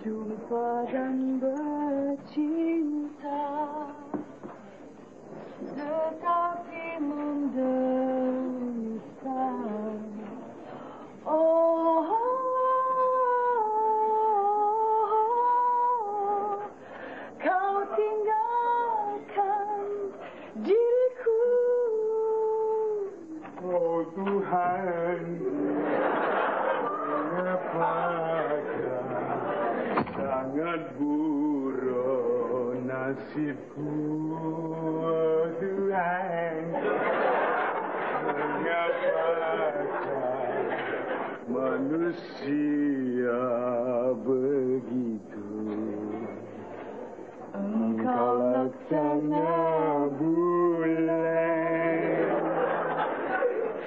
Berjumpa dan bercinta, tetapi menderita. Oh, kau tinggalkan diriku. Oh Tuhan, mengapakah sangat buruk nasibku. Oh Tuhan, mengapakah manusia begitu. Engkau laksana bulan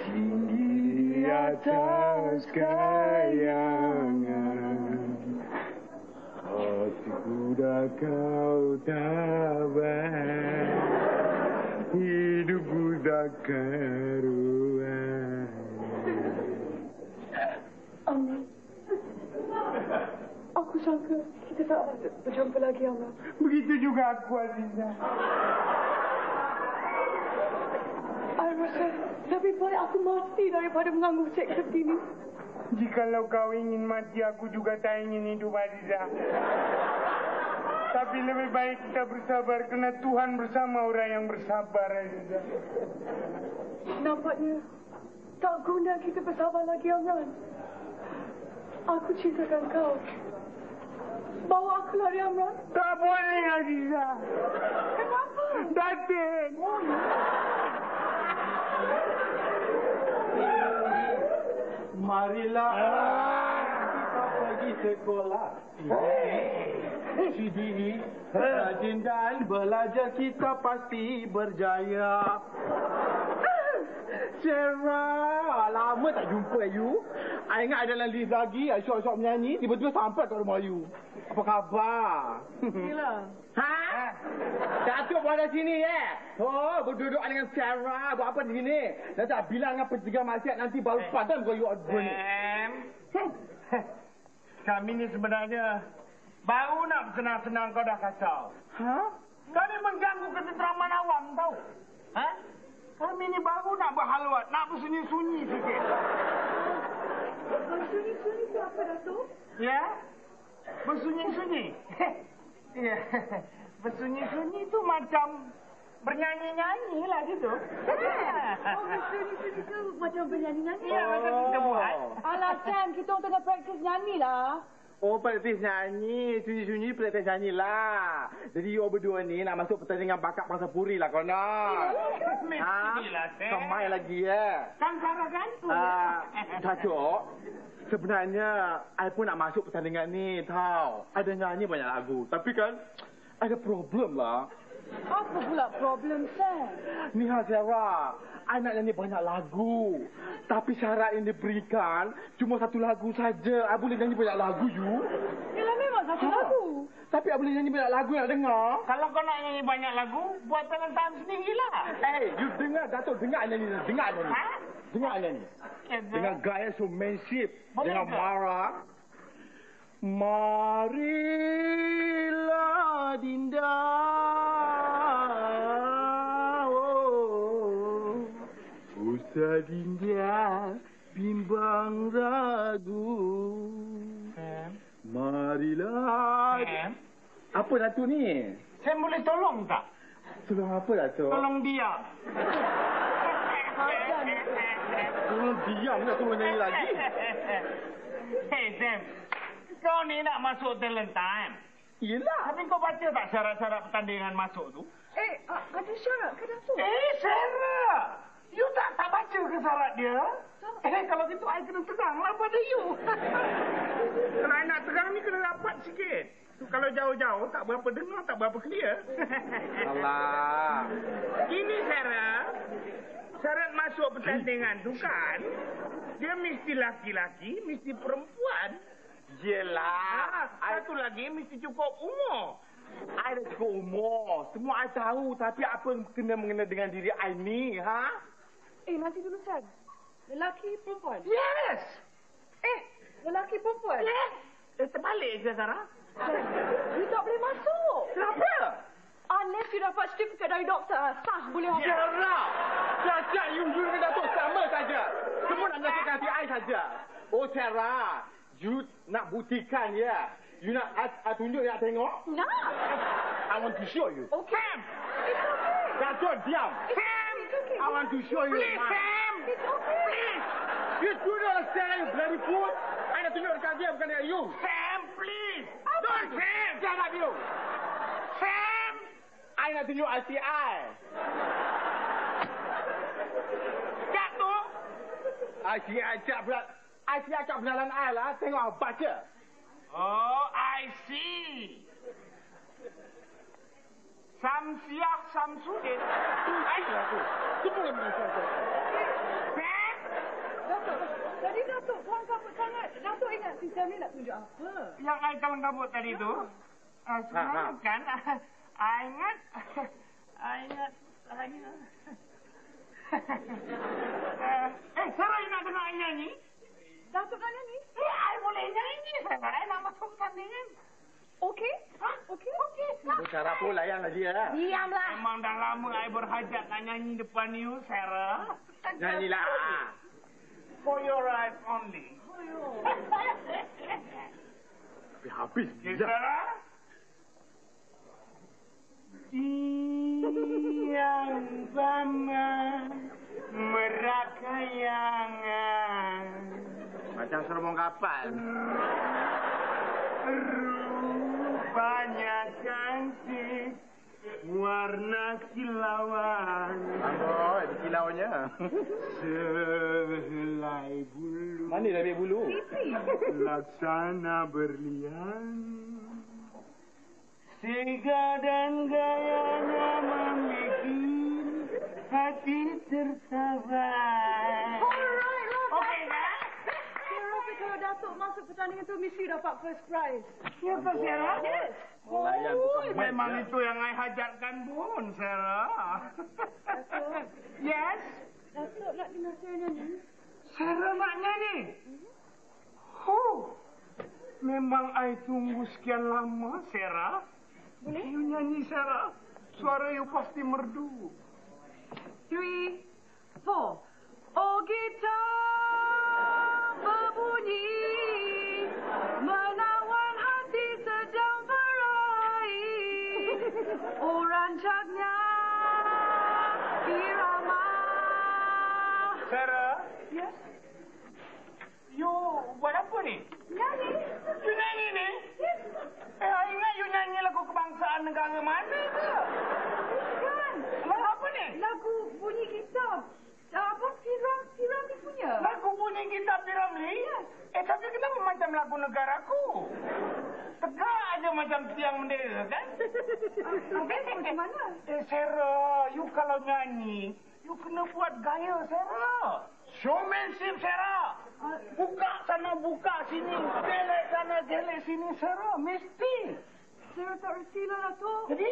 tinggi di atas kayangan. Hatiku dah kau tabah, hidupku dah karuan. Aku sangka kita tak patut berjumpa lagi, Allah. Begitu juga aku, Aziza. I rasa lebih baik aku mati daripada mengganggu cik seperti ini. Jikalau kau ingin mati, aku juga tak ingin hidup, Aziza. Tapi lebih baik kita bersabar, kerana Tuhan bersama orang yang bersabar, Aziza. Nampaknya tak guna kita bersabar lagi, Amran. Aku cintakan kau. Bawa aku lari, Amran. Tak boleh, Aziza. Kenapa? Datin. Marilah kita pergi sekolah. Sidi, rajin dan belajar kita pasti berjaya. Sarah, lama tak jumpa you. I ingat ada lagi syok-syok menyanyi, tiba-tiba sampai kat rumah you. Apa khabar? Gila. Ha? Datuk pada sini Oh, berduduk dengan Sarah. Buat apa di sini? Dah tak bilang dengan penjaga maksiat nanti baru padan kau you order ni. Kami ni sebenarnya baru nak senang-senang kau dah kacau. Ha? Kau ni mengganggu ketenteraman awam tau. Ha? Kami ni baru nak berhalwat, nak bersunyi-sunyi sikit. Bersunyi-sunyi tu apa, Datuk? Ya? Bersunyi-sunyi? Ya. Bersunyi-sunyi tu macam bernyanyi-nyanyi lah gitu. Oh, bersunyi-sunyi tu macam bernyanyi-nyanyi? Ya, macam kita buat. Alah, Sam, kita orang tengah praktis nyanyi lah. Oh, praktis nyanyi. Sunyi-sunyi praktis nyanyi lah. Jadi, you berdua ni nak masuk pertandingan bakat Pasar Puri lah kau nak. Mestilah, Sam. Kau main lagi, Kan Sarah kan? Datuk, sebenarnya, I pun nak masuk pertandingan ni, tau. Ada nyanyi banyak lagu. Tapi kan, ada problem lah. Apa pula problem, Sam? Ni Sarah, I nak nyanyi banyak lagu. Tapi syarat yang diberikan, cuma satu lagu saja. I boleh nyanyi banyak lagu, you. Yalah, memang satu lagu. Tapi I boleh nyanyi banyak lagu nak dengar. Kalau kau nak nyanyi banyak lagu, buat talent-talent sendirilah. You dengar, Datuk, dengar nyanyi. Dengar nyanyi. Ha? Dengar nyanyi. Dengan gaya showmanship. Dengan marah. Marilah Dinda. Usah Dinda bimbang ragu. Marilah. Apa Datuk ni? Saya boleh tolong tak? Tolong apa Datuk? Tolong diam. Tolong diam nak tolong nyanyi lagi. Hey Sam, kau ni nak masuk talent time. Yelah. Tapi kau baca tak syarat-syarat pertandingan masuk tu? Ada syarat ke, Datuk? Sarah! You tak baca ke syarat dia? Kalau gitu, I kena teganglah pada you. Kalau I nak tegang ni, kena rapat sikit. Kalau jauh-jauh, tak berapa dengar, tak berapa clear. Alah. Ini Sarah, syarat masuk pertandingan tu kan, dia mesti laki-laki, mesti perempuan. Yelah. Satu lagi, mesti cukup umur. I dah cukup umur. Semua I tahu. Tapi apa kena mengena dengan diri I ni, ha? Nanti dulu, Sam. Lelaki perempuan? Yes! Lelaki perempuan? Yes! Terbalik ke, Sarah? You tak boleh masuk. Kenapa? Unless you dapat sertifikat dari doktor, sah boleh masuk. Sarah! Cakap you dengan Datuk sama saja. Semua nak menyakitkan hati I saja. Oh, Sarah. You nak buktikan, ya? You nak I tunjuk, nak tengok? Nak. I want to show you. Okay. Sam! It's okay. Datuk, diam. Sam! It's okay. I want to show you. Please, Sam! It's okay. Please! You do not understand, you bloody fool. I nak tunjuk dekat dia, bukan dekat you. Sam, please! Don't, Sam! Shut up, you. Sam! I nak tunjuk ICI. Datuk! ICI cak berat. ICI cak benaran I lah. Tengok, baca. Oh, I see. Samsiah Samsudin. I tu. Semua dengan saya. Sam! Datuk, tadi Datuk tuan kabut sangat. Datuk ingat si Sam ni nak tunjuk apa? Yang I kalang kabut tadi tu, sebenarnya kan, I ingat. Sarah nak dengar I nyanyi? Datuk nak nyanyi? I boleh nyanyi, Sarah. I nak masuk pertandingan. Okey? Okey? Okey. Cara pun layanlah dia. Diamlah. Memang dah lama I berhajat nak nyanyi depan you, Sarah. Nyanyilah. For your eyes only. Tapi habis. Okay, Sarah? Siang sama merakayangan. Macam serobong kapal. Rupanya cantik, warna kilauan. Oh, ada kilaunya. Sehelai bulu. Mana dah ambil bulu? Laksana berlian. Sega dan gayanya membuat hati tersabar. Alright lah. Okey kan? Saya rasa kalau Datuk masuk pertandingan tu mesti dapat first prize. Siapa Sarah? Yes. Layan bukan main. Memang itu yang I hajatkan pun, Sarah. Yes? Datuk nak dengar saya nyanyi? Sarah nak nyanyi? Memang I tunggu sekian lama, Sarah. Boleh? You nyanyi, Sarah. Suara you pasti merdu. 3, 4. Oh gitar berbunyi menawan hati sedang berair. Oh rancaknya irama. Sarah, Yes? you buat apa ni? Nyanyi? You nyanyi ni? Yes. I ingat you nyanyi lagu kebangsaan negara mana ke? Bukan. Lagu apa ni? Lagu bunyi gitar. Apa Piramli punya? Lagu bunyi gitar Piramli? Yes. Tapi kenapa macam lagu negaraku? Tegak aja macam tiang bendera, kan? Habis macam mana? Sarah, you kalau nyanyi, you kena buat gaya, Sarah. Showmanship, Sarah. Buka sana, buka sini. Gelek sana, gelek sini, Sarah. Mesti. Saya tak reti lah, Datuk. Jadi,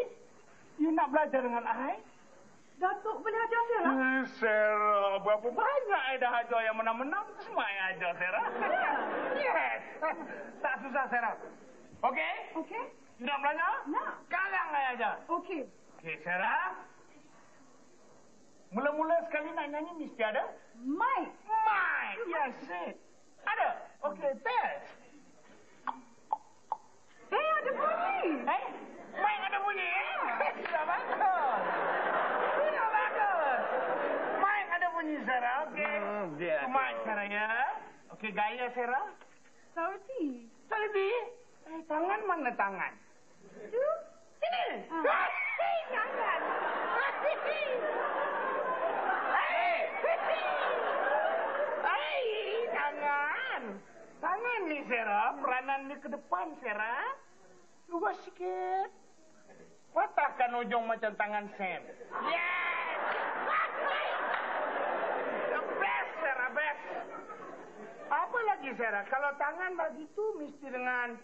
you nak belajar dengan I? Datuk boleh ajar saya lah? Sarah, berapa banyak I dah ajar yang menang-menang, semua I ajar, Sarah. Yes. Tak susah, Sarah. Okey? Okey? You nak belajar? Nak. Sekarang I ajar. Okey. Okey, Sarah. Mula-mula sekali nak nyanyi mesti ada? Mic. Mic. Yes, it. Ada? Okey, test. Ada bunyi. Mic ada bunyi, Sudah bagus. Sudah bagus. Mic ada bunyi, Sarah. Okey. Dia. Mic, Sarah, ya. Okey, gaya, Sarah. Tak reti. Tak lebih. Tangan mana tangan? Tu? Ini. Jangan. Tangan. Tangan ni, Sarah. Peranan ni ke depan, Sarah. Luas sikit. Patahkan ujung macam tangan Sam. Yes! The best, Sarah, best. Apa lagi, Sarah? Kalau tangan begitu, mesti dengan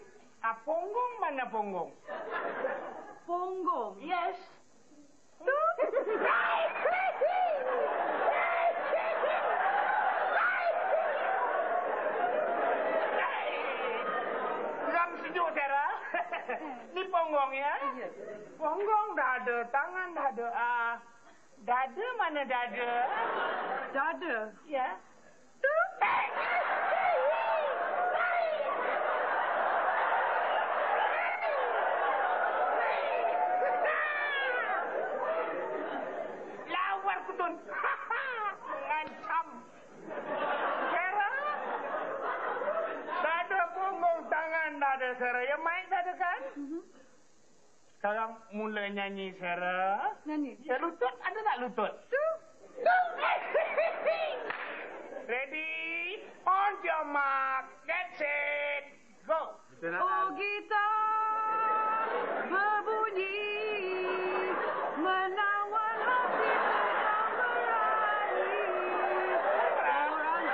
punggung, mana punggung? Punggung. Yes. Tu? dah ada, tangan dah ada. Dada mana dada? Dada. Ya. Lawar kutun. Mengancam. Sarah. Dada punggung, tangan dada Sarah. Ya, mic dada kan? Sekarang mula nyanyi, Sarah. Nyanyi. Ya, lutut. Ada tak lutut? Ready? On your mark. Get set. Go. Oh, gitar berbunyi menawan hati sedang berani. Orang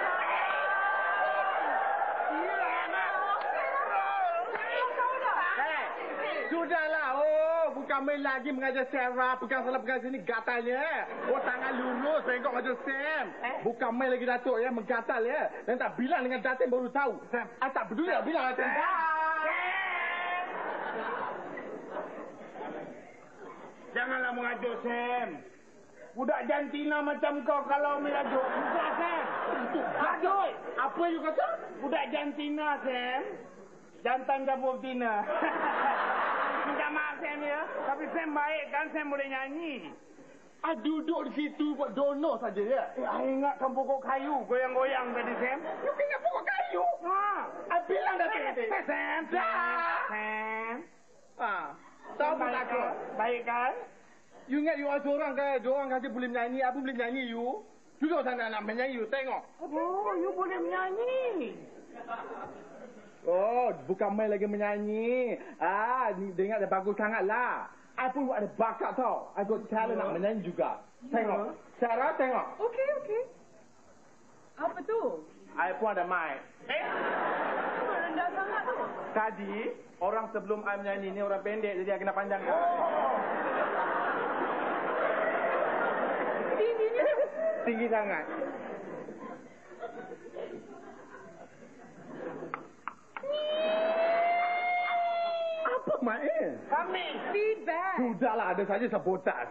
Sudahlah. Bukan main lagi mengajar Sarah. Pegang salah pegang sini gatalnya. Tangan lurus tengok macam Sam. Bukan main lagi Datuk ya. Menggatal ya. Dan tak bilang dengan Datin baru tahu. Sam. Tak peduli tak bilang Datin. Janganlah mengajuk, Sam. Budak jantina macam kau kalau mengajuk. Budak, Sam. Ajuk. Apa you kata? Budak jantina, Sam. Jantan cabur betina. Minta maaf, Sam ya. Tapi Sam baik kan, Sam boleh nyanyi. Duduk di situ buat dono saja ya. I ingatkan pokok kayu goyang-goyang tadi, Sam. You ingat pokok kayu? Bilang dah tadi. Sam. Sam. Tahu pun takut. Baik kan? You ingat you orang seorang ke? Diorang kata boleh menyanyi. Apa boleh menyanyi you? Duduk sana nak menyanyi you. Tengok. Oh, you boleh menyanyi. Bukan main lagi menyanyi. Ni dengar dah bagus sangatlah. I pun ada bakat tau. I got talent nak menyanyi juga. Tengok. Sarah, tengok. Okey. Apa tu? I pun ada mic. Rendah sangat tu. Tadi, orang sebelum I menyanyi ni orang pendek jadi I kena panjangkan. Tingginya? Tinggi sangat. Apa main? Kami. Feedback. Sudahlah, ada saja sabotaj.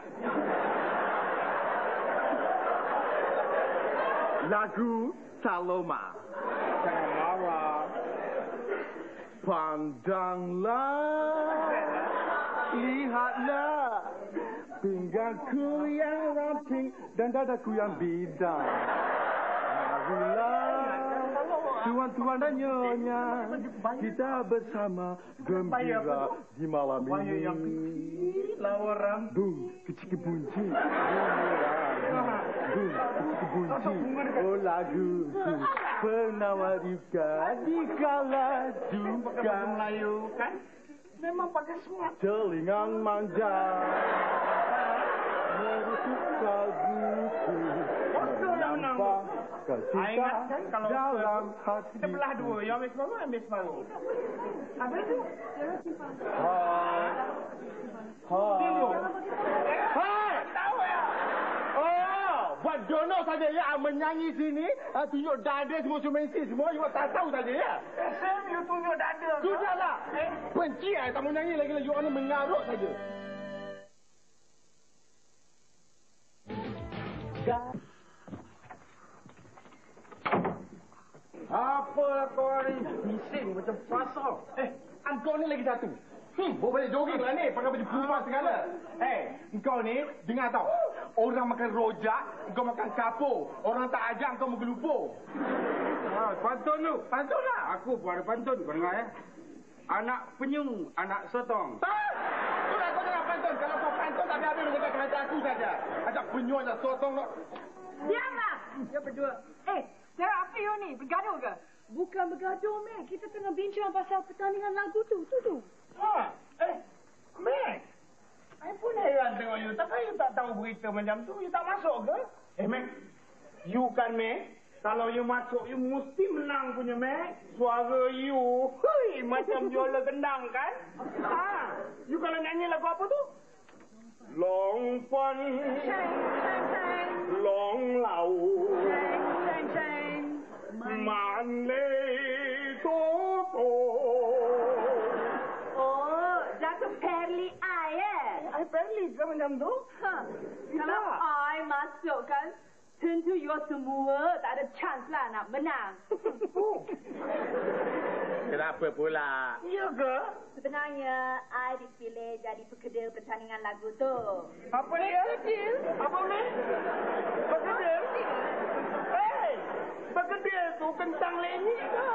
Lagu Saloma. Jangan marah. Pandanglah, lihatlah pinggangku yang ramping dan dadaku yang bidang. Marilah tuan-tuan dan nyonya, kita bersama gembira di malam ini. Lawaran. Bung, kecil bunci. Bung, kecil bunci. Oh lagu penawar duka di kala duka. Melayu kan? Memang pakai semangat. Telingang manja merusuk kalbuku. Nampak kasih dalam hati. Kita belah dua. Yang ambil separuh, ambil separuh. Apa itu? Hai! Tahu ya? Buat dono saja ya. Menyanyi sini, tunjuk dada semua sumensi semua. You tak tahu saja ya. Sam, you tunjuk dada. Sudahlah. Benci tak mau nyanyi lagi. You orang mengarut saja. Apa kau ni? Bising macam pasal. Engkau ni lagi satu. Bawa balik jogging lah ni. Pakai baju perempuan segala. Engkau ni, dengar tau. Orang makan rojak, engkau makan kapur. Orang tak ajak, engkau menggelupur. Pantun tu. Pantun lah. Aku pun ada pantun. Kau dengar ya? Anak penyu, anak sotong. Itulah kau dengar pantun. Kalau kau pantun, tak habis menjaga kerajaan aku saja. Ajak penyu, ajak sotong. Diamlah. Ya berdua. Sarah, apa you ni? Bergaduh ke? Bukan bergaduh, Mac. Kita tengah bincang pasal pertandingan lagu tu. Mac. I pun heran tengok you. Takkan you tak tahu berita macam tu? You tak masuk ke? Mac. You kan, Mac? Kalau you masuk, you mesti menang punya, Mac. Suara you, macam jola gendang, kan? You kalau nyanyi lagu apa tu? Long Pun, Long Lau, Man Lei To To. Oh, Datuk Perli I, Perli macam tu? Kalau I masukkan, tentu you semua tak ada chance lah nak menang. Kenapa pula? Ya ke? Sebenarnya, I dipilih jadi pekedil pertandingan lagu tu. Apa dia? Apa ni? Berkedil? Hei! Berkedil tu kentang lenyik tu.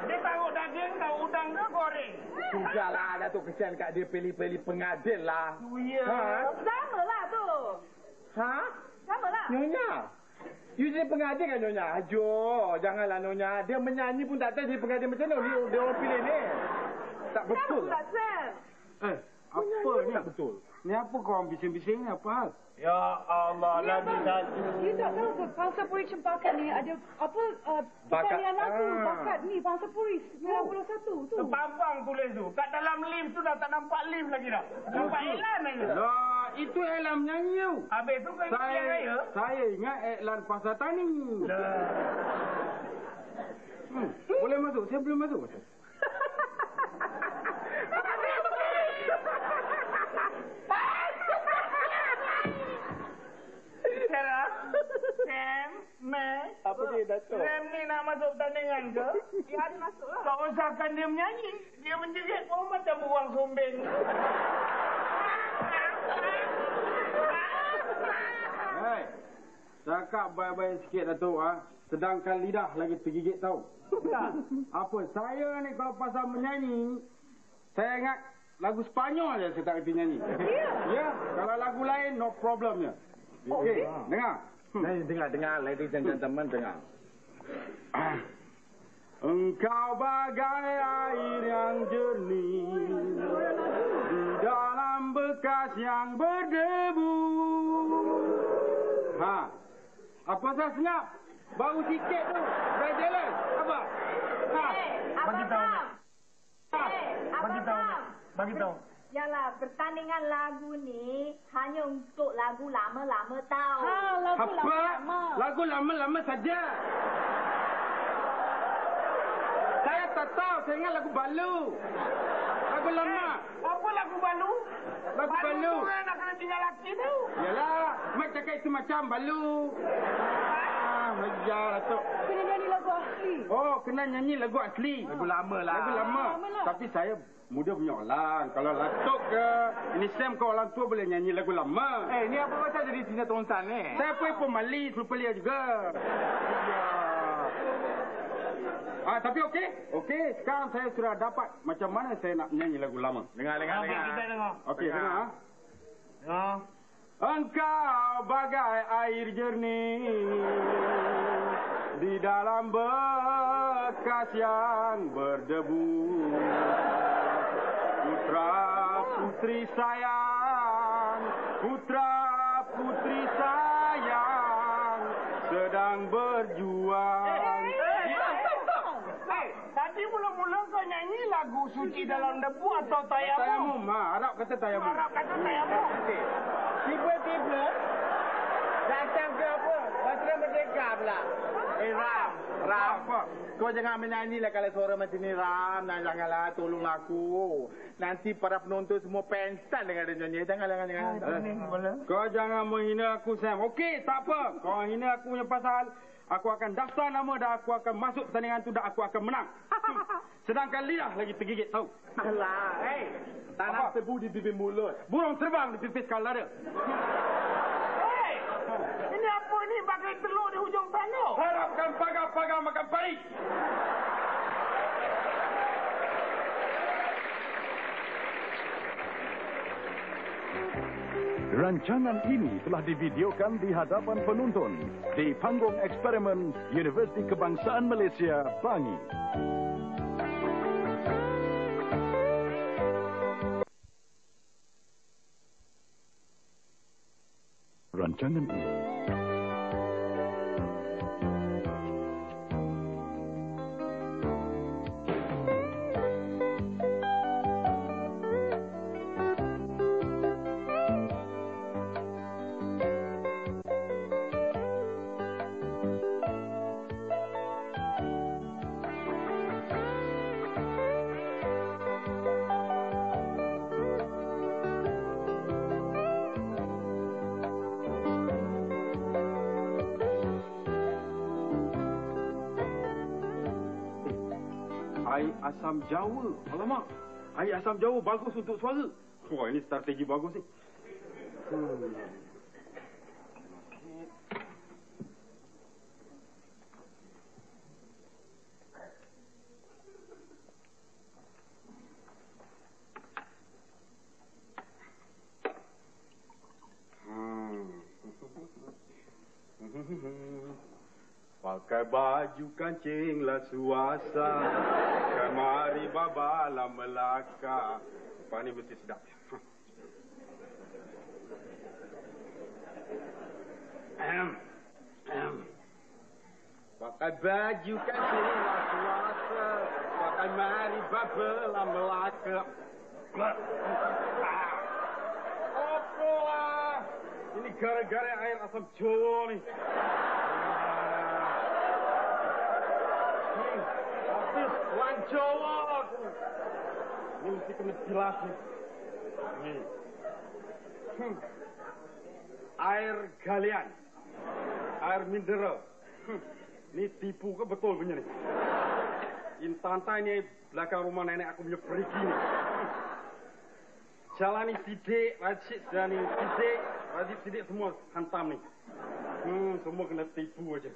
Dia taruh daging, taruh udang ke goreng? Sudahlah, Datuk kesian kat dia pilih-pilih pengadil lah. Ya. Sama lah tu. Ha? Sama lah. Nyonya? You jadi pengadil kan Nyonya? Aduh, janganlah Nyonya. Dia menyanyi pun tak tahu jadi pengadil macam mana. Dia orang pilih ni. Tak betul lah. Apa ni? Tak betul. Ni apa kau orang bising-bising ni? Apa hal? Ya Allah, lagi satu. You tak tahu ke Bangsa Puri Cempaka ni ada apa pertandingan lagu bakat ni Bangsa Puri 91 tu. Terpampang tulis tu. Kat dalam lift tu dah tak nampak lift lagi dah. Nampak iklan aja. Lah, itu iklan menyanyi tu. Habis tu kau ingat yang raya? Saya ingat iklan pasar tani. Boleh masuk? Saya boleh masuk. Sarah, Sam, Mac. Apa dia, Datuk? Sam ni nak masuk pertandingan ke? Dia ada masuk lah. Tak usahkan dia menyanyi. Dia menjerit pun macam buang sombeng. Hei, cakap baik-baik sikit Datuk. Sedangkan lidah lagi tergigit tau. Apa, saya ni kalau pasal menyanyi, saya ingat lagu Sepanyol je saya tak kerti nyanyi. Ya, kalau lagu lain no problemnya. Okey, dengar. Dengar, ladies and gentlemen, dengar. Engkau bagai air yang jernih di dalam bekas yang berdebu. Apa saya senyap? Baru sikit tu. Saya jealous. Apa? Bagi tahu. Bagi tahu. Yalah, pertandingan lagu ni hanya untuk lagu lama-lama tau. Lagu Apa? lama-lama. Lagu lama-lama saja. Saya tak tahu. Saya ingat lagu balu. Lagu lama. Apa lagu balu? Lagu balu. Tu nak kena tinggal laki tu. Yalah, Mak cakap itu macam balu. Majar Datuk. Kena nyanyi lagu asli. Oh, kena nyanyi lagu asli. Lagu lama lah. Lagu lama. Tapi saya muda punya orang. Kalau Datuk ke, ini Sam ke orang tua boleh nyanyi lagu lama. Ni apa macam jadi Cina Tongsan ni? Saya pun pemali, pelia juga. Tapi okey. Okey, sekarang saya sudah dapat macam mana saya nak nyanyi lagu lama. Dengar. Kita dengar. Okey, dengar. Ya. Engkau bagai air jernih di dalam bekas yang berdebu. Putra putri sayang, putra putri sayang sedang berjuang. Tadi mula-mula kau nyanyi lagu Suci Dalam Debu atau Tayamum? Tayamum, Arab kata tayamum. Arab kata Tayamum. Tiba-tiba datang ke apa? Batera Merdeka pula. Ram. Kau jangan menyanyi lah kalau suara macam ni, Ram. Janganlah, tolong aku. Nanti para penonton semua pensan dengan dia nyanyi. Jangan. Kau jangan menghina aku, Sam. Okey, tak apa. Kau hina aku punya pasal, aku akan daftar nama dan aku akan masuk pertandingan tu dan aku akan menang. Sedangkan lidah lagi tergigit, tahu? Alah, tanam tebu di bibir mulut. Burung terbang di pipis kalada. Ini apa ni bagai telur di hujung tanduk? Harapkan pagar-pagar makan pari. Rancangan ini telah divideokan di hadapan penonton di panggung eksperimen Universiti Kebangsaan Malaysia, Bangi. Rancangan ini Air asam Jawa. Alamak. Air asam Jawa bagus untuk suara. Wah, ini strategi bagus ni. Pakai baju kancing lah suasa, kemari babala Melaka. Lepas ni mesti sedap. Pakai baju kancing lah suasa, pakai mari babala Melaka. Apa lah? Ini gara-gara air asam Jawa ni. Orang Jawa aku. Ini mesti kena jelas ni. Air galian. Air mineral. Ni tipu ke betul punya ni? Intantai ni belakang rumah nenek aku punya perigi ni. Jalan ni sidik, Rajid dan ni sidik. Rajid sidik semua hantam ni. Semua kena tipu aja.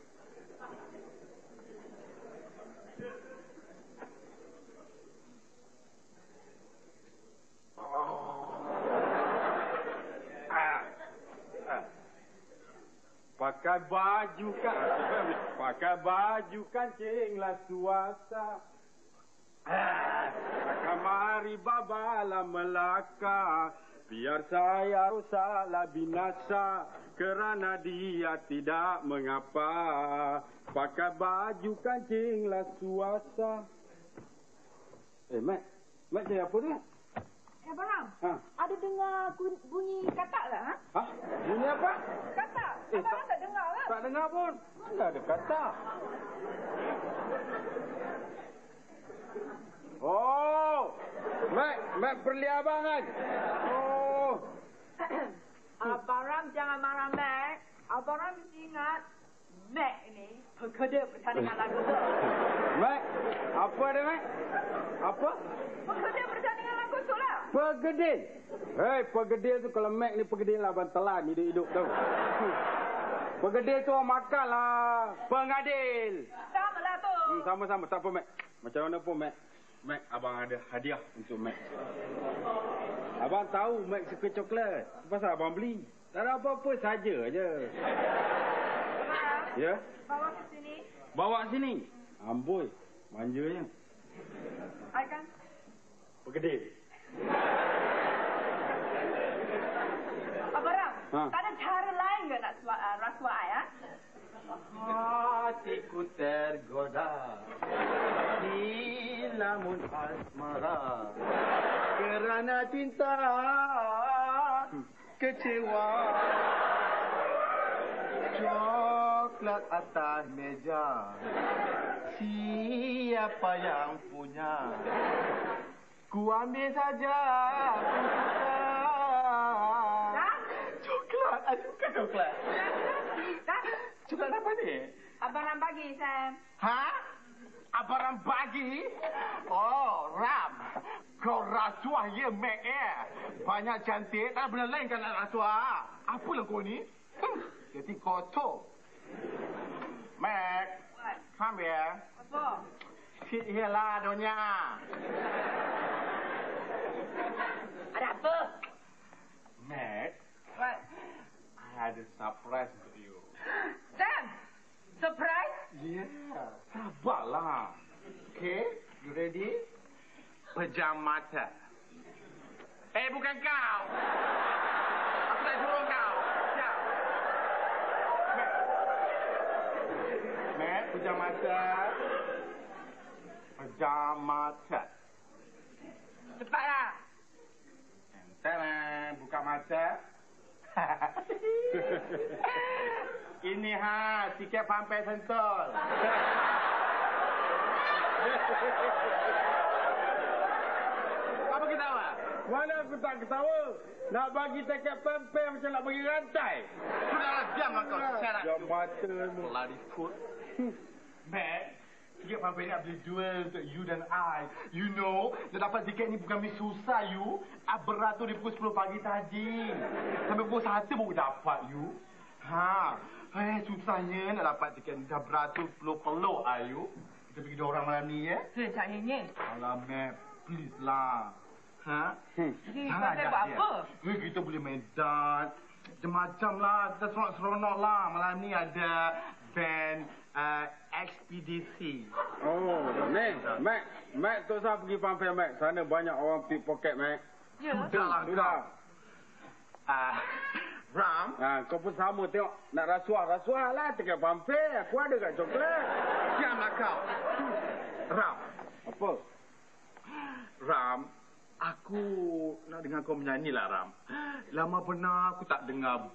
Pakai baju kan, pakai baju kancing lah suasa. Kamari babala Melaka, biar saya rusaklah binasa, kerana dia tidak mengapa. Pakai baju kancing lah suasa. Mat cari apa tu? Abang, ada dengar bunyi katak tak? Ha? Bunyi apa? Katak. Abang tak dengar kan? Tak dengar pun. Mana ada katak? Oh, Mat perli abang kan? Oh. Abang Ram jangan marah Mac. Abang Ram mesti ingat Mac ni pekerja pertandingan lagu tu. Mat, apa dia Mat? Apa? Pekerja pertandingan lagu tu lah. Pegedil. Hei, pegedil tu kalau Mac ni pegedil lah abang telan hidup-hidup tau. Pegedil tu orang makan lah. Pengadil. Sama lah tu. Sama-sama. Tak apa Mac. Macam mana pun Mac. Mac, abang ada hadiah untuk Mac. Abang tahu Mac suka coklat. Pasal abang beli. Tak ada apa-apa, saja aja. Ya? Bawa ke sini. Bawa sini. Amboi, manjanya. I kan? Pegedil. Abang Ram, tak ada cara lain ke nak rasuah I, ha? Hatiku tergoda di lamun asmara, kerana cinta kecewa. Coklat atas meja, siapa yang punya? Ku ambil saja, ku suka. Coklat, suka coklat. Coklat apa ni? Abang Ram bagi, Sam. Ha? Abang Ram bagi? Oh, Ram. Kau rasuah ya, Mac banyak cantik, tak benda lain kan nak rasuah. Apalah kau ni? Jadi kotor. Mac. What? Come here. Apa? Sit here lah, Donya. Ada apa? Mac. What? I had a surprise for you. Sam! Surprise? Yeah. Sabarlah. Okay, you ready? Pejam mata. Bukan kau. Aku tak suruh kau. Siap. Mac, pejam mata. Pejam mata. Cepatlah. Tadam, buka mata. Ini tiket Pampel Sentul. Apa ketawa? Mana aku tak ketawa? Nak bagi tiket Pampel macam nak bagi rantai. Sudahlah, diamlah kau. Syarat. Jam mata mu. Bloody foot. Mac, tiket pampai ni boleh jual untuk you dan I. You know, nak dapat tiket ni bukan susah you. Beratur di pukul 10 pagi tadi. Sampai pukul 1 baru dapat you. Susahnya nak dapat tiket ni. Dah beratur peluk-peluk you. Kita pergi dua orang malam ni ya. Tak ingin. Alah, Mac. Please lah. Jadi, kita buat apa? Kita boleh main dance. Macam-macam lah. Kita seronok-seronok lah. Malam ni ada band ekspedisi. Oh, ni. Mac tak usah pergi pampai, Mac. Sana banyak orang pickpocket, Mac. Ya. Sudah. Ram. Kau pun sama tengok. Nak rasuah lah. Tiket pampai. Aku ada kat coklat. Diamlah kau. Ram. Apa? Ram. Aku nak dengar kau menyanyi lah, Ram. Lama pernah aku tak dengar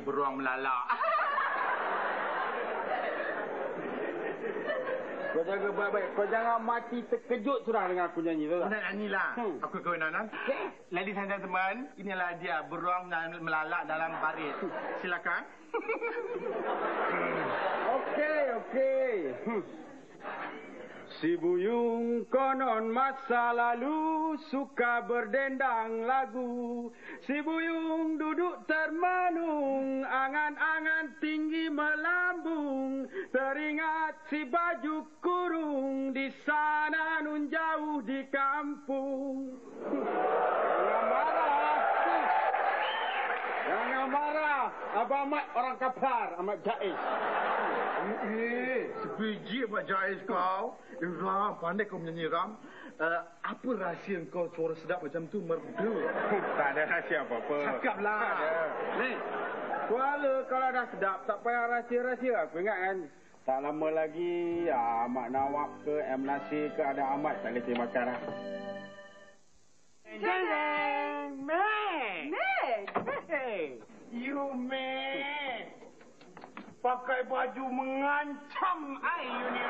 beruang melalak. Kau jaga baik-baik. Kau jangan mati terkejut sudah dengan aku nyanyi. Kau nak nyanyi lah. Aku kewenanan. Ladies and gentlemen, inilah dia beruang melalak dalam parit. Silakan. Okey. Si Buyung konon masa lalu suka berdendang lagu. Si Buyung duduk termenung, angan-angan tinggi melambung. Teringat si baju kurung di sana nun jauh di kampung. Jangan marah. Abang Mat orang kapar, Ahmad Jaiz. Sebiji Ahmad Jaiz kau. Ram, pandai kau menyanyi, Ram. Apa rahsia kau suara sedap macam tu merdu? Tak ada rahsia apa-apa. Cakaplah. Tak ada. Ni, suara kalau dah sedap, tak payah rahsia-rahsia. Aku ingat kan, tak lama lagi, Ahmad Nawab ke, M. Nasir ke, ada Ahmad tak boleh makan lah. Jeng, Meg. Hey, you Meg. Pakai baju mengancam you ni.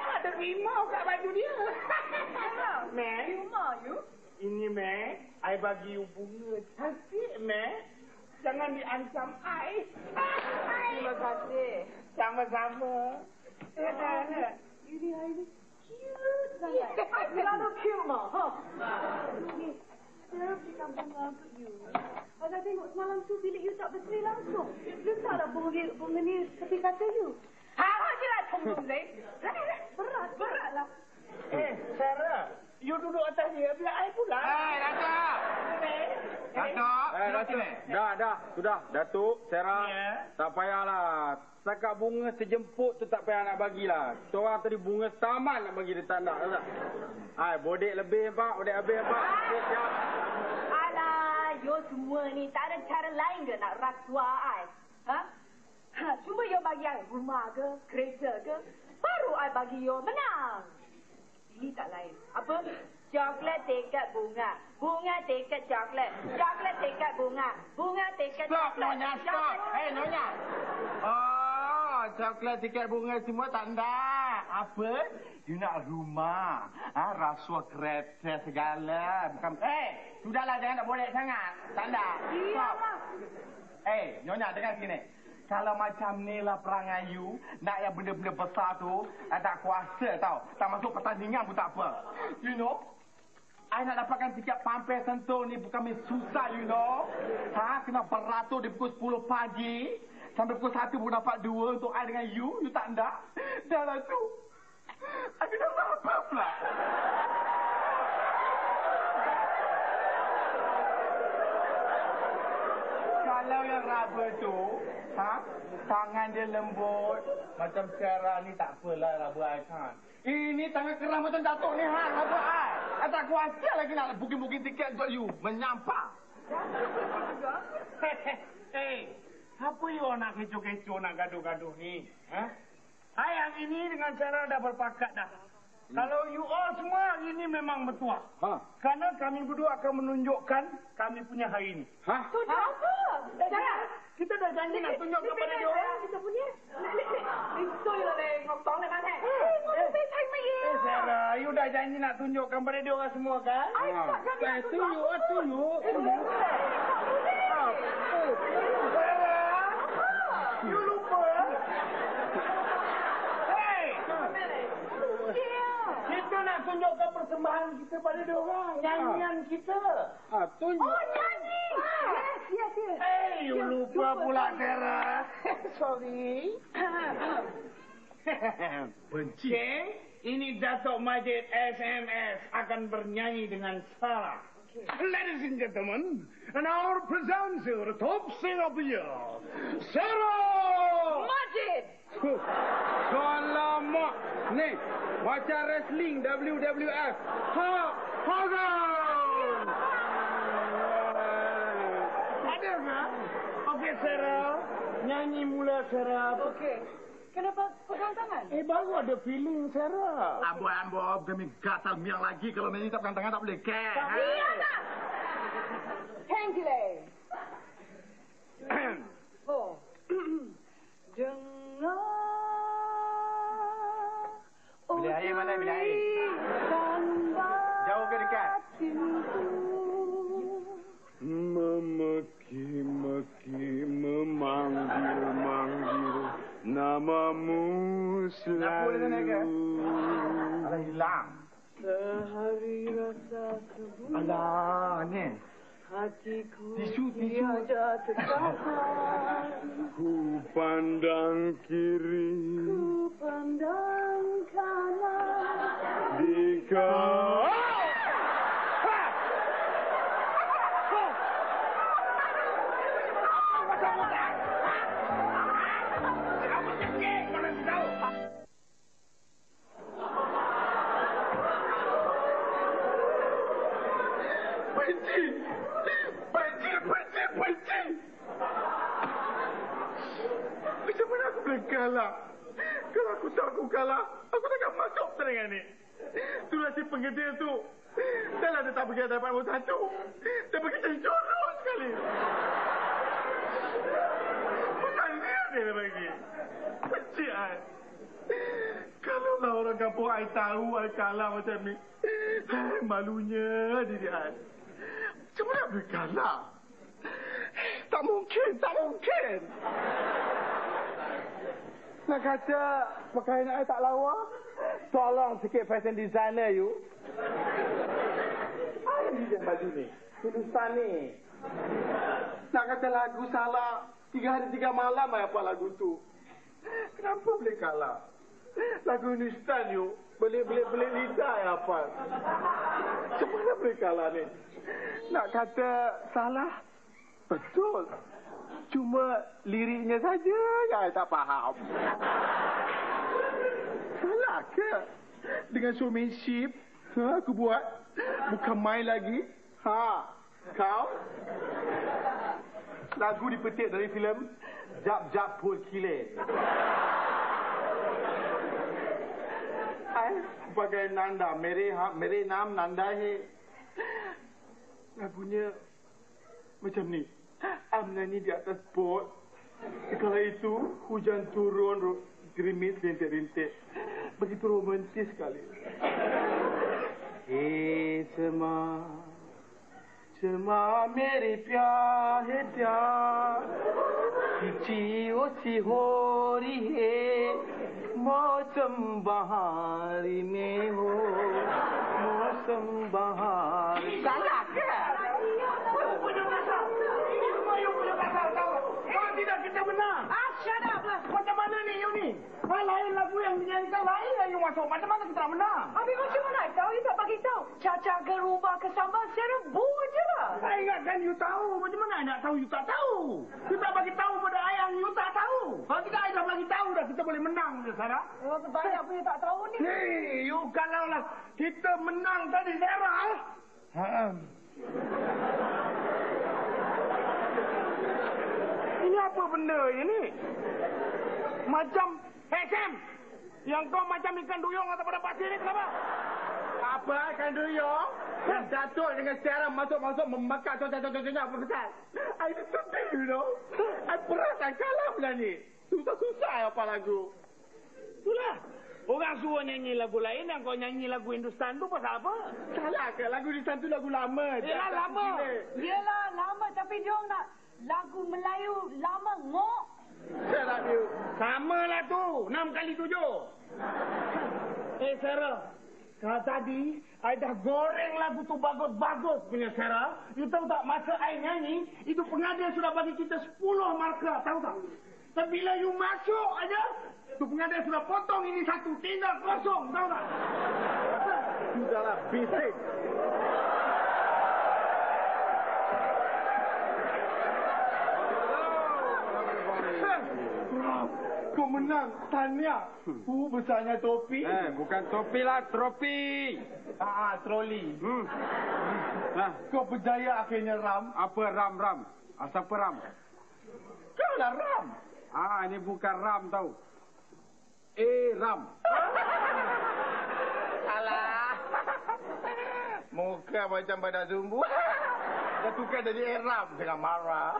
Ada rimau kat baju dia. Meg. Rumah you? Ini Meg, I bagi you bunga cantik Meg. Jangan diancam I. Terima kasih. Sama-sama. You ni hari ni cute sangat. Terlalu cute mah. Saya berikan bunga untuk you. Pasal tengok semalam tu bilik you tak berseri langsung. Letaklah bunga ni tepi kata you. Je lah tunggu Zain. Berat lah. Sarah, you duduk atas dia, biar I pula. Datuk! Datuk! Dah. Sudah, Datuk, Sarah. Ya. Tak payahlah. Setakat bunga sejemput tu tak payah nak bagilah. Kita orang tadi bunga taman nak bagi dia tanda. Bodek lebih, Pak. Bodek habis, Pak. Siap. Alah, you semua ni tak ada cara lain ke nak rasuah I? Cuma you bagi I rumah ke, kereta ke, baru I bagi you menang. Ini tak lain. Apa? Coklat tiket bunga. Bunga tiket coklat. Coklat tiket bunga. Bunga tiket Stop, coklat. Nyonya, stop. Nyonya. Oh, coklat tiket bunga semua tak nak. Apa? You nak rumah. Rasuah kereta segala. Bukan. Sudahlah, jangan nak boleh sangat. Tak nak. Iyalah. Nyonya, dengar sini. Kalau macam ni lah perangai you, nak yang benda-benda besar tu, tak kuasa tau. Tak masuk pertandingan pun tak apa. You know, I nak dapatkan tiket pampai Sentul ni bukan main susah, you know. Kena beratur di pukul 10 pagi. Sampai pukul 1 baru dapat 2 untuk I dengan you tak nak. Dah lah tu. I kena apa pula. Kalau yang raba tu, tangan dia lembut. Macam Sarah ni tak apalah raba I kan. Ini tangan keras macam Datuk ni raba I. Tak kuasa lagi nak booking tiket untuk you. Menyampah. Apa you nak kecoh-kecoh nak gaduh-gaduh ni? Yang ini dengan Sarah dah berpakat dah. Kalau you all semua ini memang bertuah. Kerana kami berdua akan menunjukkan kami punya hari ini. Tunjuk apa? Kita dah janji nak tunjuk kepada dia orang. Kita punya. Itu you lah ngomong ni mana? Sarah, you dah janji nak tunjukkan pada dia orang semua kan? Tunjuk. Sarah, you lupa. salam kita pada diorang. Nyanyian kita. Tunjuk. Oh, nyanyi! Yes. You lupa pula, Sarah. Sorry. Benci. Okay, ini Datuk Majid SMS akan bernyanyi dengan Sarah. Ladies and gentlemen, and our presenter, the top singer of the year, Sarah Majid! Alamak. Ni, macam wrestling WWF. Hogan! Ada ke? Okey, Sarah. Nyanyi mula, Sarah. Okey. Kenapa pegang tangan? Baru ada feeling, Sarah. Amboi, kami gatal miang lagi. Kalau nyanyi tak pegang tangan tak boleh care. Iya tak? Hang delay. Oh. Dengar. Bilik air mana, bilik air? Jauh ke dekat? Memaki-maki, memanggil-manggil namamu selalu. Alah, hilang. Sehari rasa sebulan. Alah, ni. Hatiku Tisu. tiada tertahan. Ku pandang kiri, Ku pandang kanan. di kau. Benci. Macam mana aku boleh kalah? Kalau aku tahu aku kalah, aku takkan masuk pertandingan ni. Itulah si penggedil tu. Dah lah dia tak pergi dapat nombor 1. Dia pergi jadi jorok sekali. Bukan dia dia bagi. Benci I. Kalau lah orang kampung I tahu I kalah macam ni. Malunya diri I. Macam mana boleh kalah? Tak mungkin. Nak kata pakaian I tak lawa? Tolong sikit fashion designer you. Apa desain baju ni? Hindustan ni. Nak kata lagu salah 3 hari 3 malam I apa lagu tu. Kenapa boleh kalah? Lagu Hindustan you belit lidah I apa. Macam mana boleh kalah ni? Nak kata salah? Betul. Cuma liriknya saja yang I tak faham. Salah ke? Dengan showmanship aku buat. Bukan main lagi. Kau? Lagu dipetik dari filem Jap Pul Kile. I sebagai Nanda, mere naam Nanda hai. Lagunya macam ni. I menyanyi di atas bot. Kala itu hujan turun, gerimis rintik-rintik. Begitu romantis sekali. Sema mere pyar hai pyar. Kichi ochi ho rahi hai. Mausam bahari mein ho. Mausam bahari. Salah ke? Kalau tidak kita menang. Shut up lah. Macam mana ni you ni? Lain lagu yang dinyanyikan lain yang you masuk. Macam mana kita nak menang? Habis macam mana tahu? You tak bagi tahu. Caca ke rumah ke sambal serbu je lah. Saya ingatkan you tahu. Macam mana I nak tahu you tak tahu? You tak bagi tahu pada I yang you tak tahu. Kalau tidak I dah bagi tahu dah kita boleh menang je Sarah. Oh, banyak punya tak tahu ni. Hei, you kalau lah kita menang tadi Sarah. Ini apa benda ini? Macam Sam. Yang kau macam ikan duyung atau pada pasir ni kenapa? Apa ikan duyung? Yang Datuk dengan Sarah masuk memakat cocok-cocok apa pasal? I sedih you know. I berat I kalah menyanyi. Susah apa lagu. Itulah. Orang suruh nyanyi lagu lain dan kau nyanyi lagu Hindustan tu pasal apa? Salah ke? Lagu Hindustan tu lagu lama. Yelah lama. Yelah lama tapi dia nak lagu Melayu lama ngok. Sarah you. Sama lah tu. 6 kali 7. Sarah. Tadi, I dah goreng lagu tu bagus-bagus punya Sarah. You tahu tak, masa I nyanyi, itu pengadil sudah bagi kita 10 markah, tahu tak? Dan bila you masuk aja, tu pengadil sudah potong ini satu, tinggal kosong, tahu tak? Sudahlah, bisik. Kau menang, tahniah. Besarnya topi. Bukan topi lah, tropi. Troli. Nah, Kau berjaya akhirnya, Ram. apa ram? Siapa ram? Kau lah Ram. Ini bukan ram tau. Ram. Alah. Muka macam pada zumbu. Dah tukar jadi Ram. Jangan marah.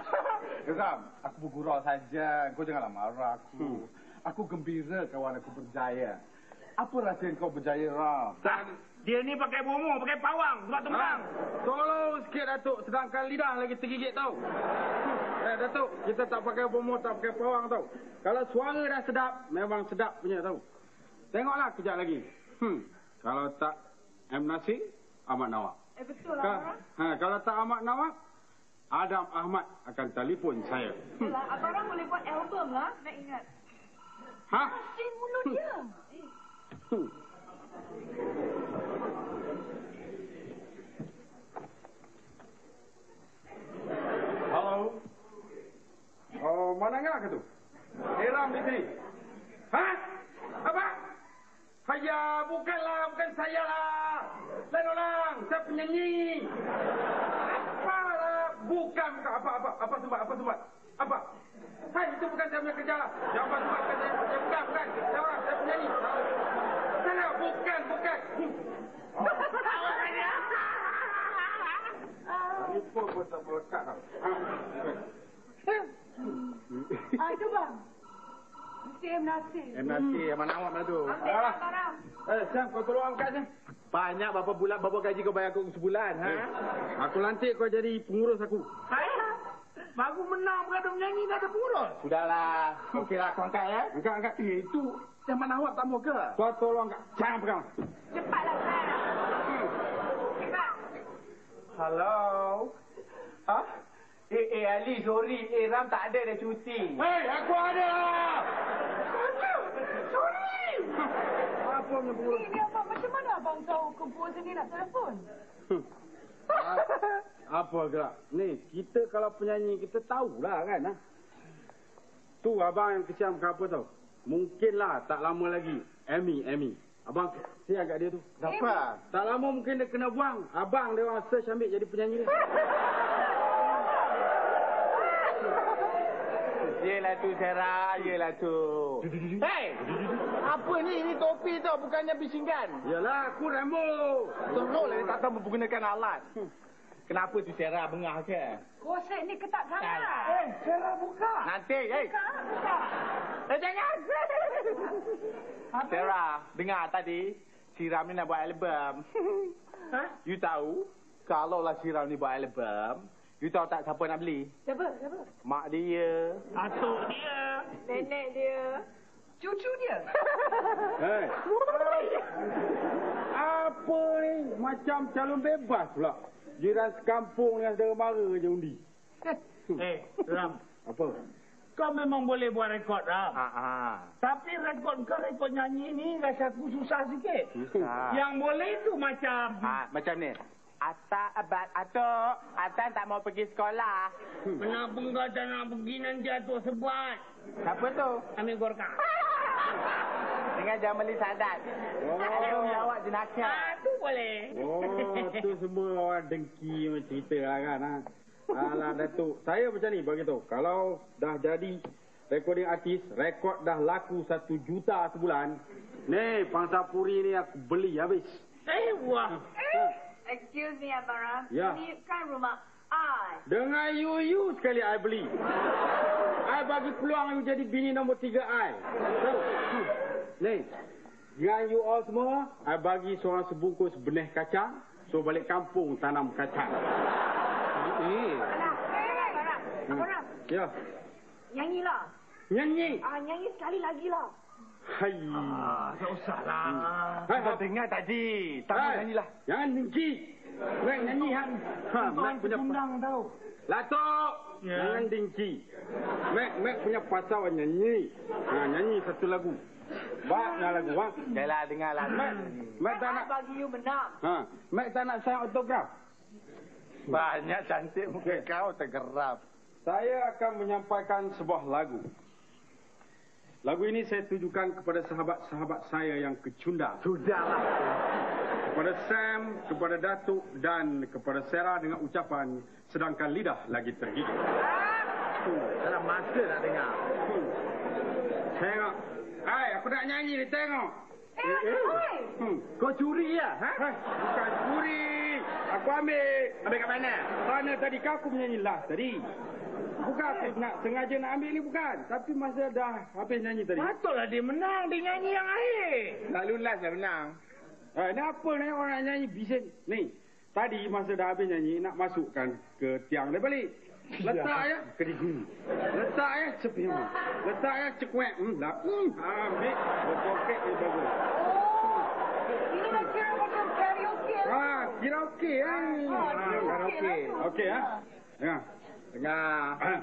Ram, aku bergurau saja. Kau janganlah marah aku. Aku gembira kawan aku berjaya. Apa rahsia kau berjaya, Ram? Dia ni pakai bomo, pakai pawang sebab tu menang. Tolong sikit Datuk, sedangkan lidah lagi tergigit tau. Datuk, kita tak pakai bomo, tak pakai pawang tau. Kalau suara dah sedap, memang sedap punya tau. Tengoklah kejap lagi. Kalau tak M. Nasir, Ahmad Nawak. Betul lah. Kalau tak Ahmad Nawak, Adam Ahmad akan telefon saya. Yalah, abang Ram boleh buat album lah. Nak ingat. Asyik mulut dia. Halo. Oh, mana ngah ke tu? Ram di sini. Apa? Bukan saya lah. Lain, saya penyanyi. Bukan. Apa sebab? Apa? Itu bukan saya punya kerja. Jangan sebabkan saya. Bukan. Saya penyanyi. Saya bukan. Ini pun tak melekat tau. Itu bang. Mesti M. Nasir. M. Nasir, mana awak mana tu? Ambil abang Ram. Sam, kau tolong angkat ni. Banyak berapa gaji kau bayar aku sebulan, Aku lantik kau jadi pengurus aku. Baru menang berada menyanyi dah ada pengurus. Sudahlah. Okeylah, kau angkat ya. Angkat. Itu yang mana awak tak mau ke? Kau tolong angkat. Jangan pegang. Cepatlah, Sam. Cepat. Halo. Ali, sorry. Ram tak ada dah cuti. Aku ada. Sorry. Apa punya pengurus? Ini abang, macam mana abang tahu kompos ni nak telefon? Apa gerak? Ni, kita kalau penyanyi, kita tahulah kan. Tu abang yang kesiam ke apa tau. Mungkinlah tak lama lagi. Amy. Abang kesian kat dia tu. Kenapa? Tak lama mungkin dia kena buang. Abang dia orang search ambil jadi penyanyi dia. Yelah tu, Sarah. Yelah tu. Hei! Apa ni? Ini topi tau. Bukannya bisingkan. Yalah, aku Rambo. Teruk lah dia tak tahu menggunakan alat. Kenapa tu Sarah bengah ke? Korset ni ketat sangat. Sarah buka. Nanti, Buka. jangan. Sarah, dengar tadi. Si Ram ni nak buat album. You tahu? Kalaulah si Ram ni buat album, you tahu tak siapa nak beli? Siapa? Mak dia. Atuk dia. Nenek dia. Cucu dia. Apa ni? Macam calon bebas pula. Jiran sekampung dengan saudara mara je undi. Ram. Apa? Kau memang boleh buat rekod, Ram. Tapi rekod nyanyi ni rasa aku susah sikit. Yang boleh tu macam... Macam ni. Atak tak mau pergi sekolah. Kenapa kau tak nak pergi nanti atuk sebat? Siapa tu? Ambil Gorka. Dengan Jamali Sadat. Album lawak jenaka. Tu boleh. Tu semua orang dengki macam cerita lah kan. Alah Datuk, saya macam ni bagi tahu. Kalau dah jadi recording artis, rekod dah laku 1 juta sebulan. Ni pangsa puri ni aku beli habis. Wah. Excuse me, Abang Ram. Ya. Ini kan rumah I. Dengan you sekali I beli. I bagi peluang you jadi bini nombor 3 I. Ni, dengan you all semua, I bagi seorang sebungkus benih kacang. So balik kampung tanam kacang. Abang Ram. Ya. Nyanyilah. Nyanyi. Nyanyi sekali lagi lah. Hai. Tak usahlah. Hai, Kita dengar tadi. Tak nyanyilah. Jangan dengki. Mek nyanyi han. Mek punya undang tau. Latok. Jangan dengki. Mek punya pasal nyanyi. Nyanyi satu lagu. Banyak lagu, ha? Yalah, dengarlah. Mek tak nak bagi you menang. Mek tak nak sign autograf. Banyak cantik muka kau tergerap. Saya akan menyampaikan sebuah lagu. Lagu ini saya tujukan kepada sahabat-sahabat saya yang kecundang. Sudahlah. Kepada Sam, kepada Datuk dan kepada Sarah dengan ucapan sedangkan lidah lagi tergigit. Dalam masa nak dengar. Tengok. Hai, aku nak nyanyi ni, tengok. Kau curi ya? Ha? Bukan curi. Aku ambil. Ambil kat mana? Mana tadi kau aku menyanyi last tadi. Bukan aku nak sengaja nak ambil ni bukan. Tapi masa dah habis nyanyi tadi. Patutlah dia menang. Dia nyanyi yang akhir. Lalu last dah menang. Ni apa ni orang nak nyanyi bising. Ni. Tadi masa dah habis nyanyi nak masukkan ke tiang dia balik. Letak ya kedigu. Letak ya cepiu. Letak ya cekuek. Ambil. Berpoket dia bagus. Ini nak kira macam karaoke. Karaoke ni. Karaoke. Okey ya. Dengar. Dengar.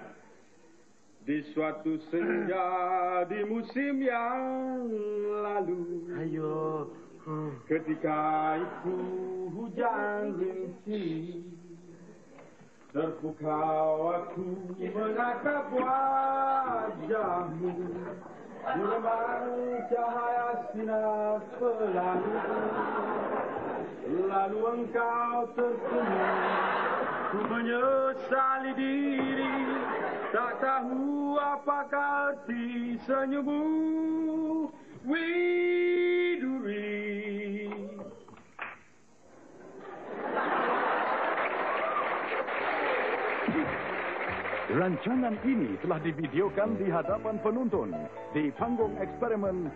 Di suatu senja di musim yang lalu. Ayo. Ketika itu hujan rintik. Terpukau aku menatap wajahmu. Menemani cahaya sinar pelangi. Lalu engkau tersenyum. Ku menyesali diri. Tak tahu apakah arti senyummu. Widuri. Rancangan ini telah divideokan di hadapan penonton di panggung eksperimen